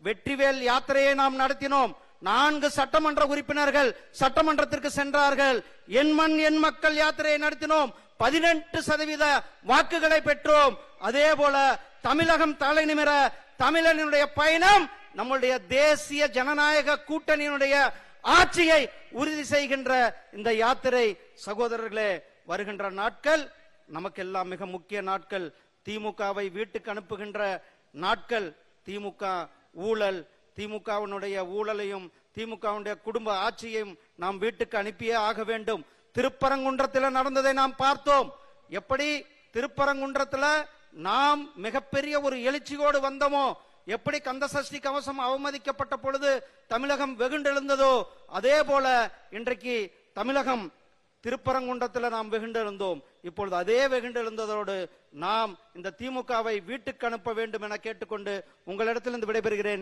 வெற்றிவேல் யாத்திரையை நாம் நடத்தினோம். 4 சட்டமன்ற உறுப்பினர்கள் சட்டமன்றத்திற்கு சென்றார்கள். என் மண் என் மக்கள் யாத்திரையை நடத்தினோம். 18% வாக்குகளை பெற்றோம். அதே போல தமிழகம் தலை நிமிர தமிழனுடைய பயணம் நம்முடைய தேசிய ஜனநாயக கூட்டணியினுடைய ஆட்சியை உறுதி செய்கின்ற இந்த யாத்திரை சகோதரர்களே, வருகின்ற நாட்கள் நமக்கெல்லாம் மிக முக்கிய நாட்கள். திமுகவை வீட்டுக்கு அனுப்புகின்ற நாட்கள். திமுக ஊழல், திமுகவினுடைய ஊழலையும் திமுகவுடைய குடும்ப ஆட்சியையும் நாம் வீட்டுக்கு அனுப்பியே ஆக வேண்டும். திருப்பரங்குன்றத்தில் நடந்ததை நாம் பார்த்தோம். எப்படி திருப்பரங்குன்றத்தில் நாம் மிகப்பெரிய ஒரு எழுச்சியோடு வந்தோமோ, எப்படி கந்த சஷ்டி கவசம் அவமதிக்கப்பட்ட பொழுது தமிழகம் வெகுண்டெழுந்ததோ, அதே போல இன்றைக்கு தமிழகம் திருப்பரங்குன்றத்தில் நாம் வெகுண்டெழுந்தோம். இப்பொழுது அதே வெகுண்டெழுந்ததோடு நாம் இந்த திமுகவை வீட்டுக்கு அனுப்ப வேண்டும் என கேட்டுக்கொண்டு உங்களிடத்திலிருந்து விடைபெறுகிறேன்.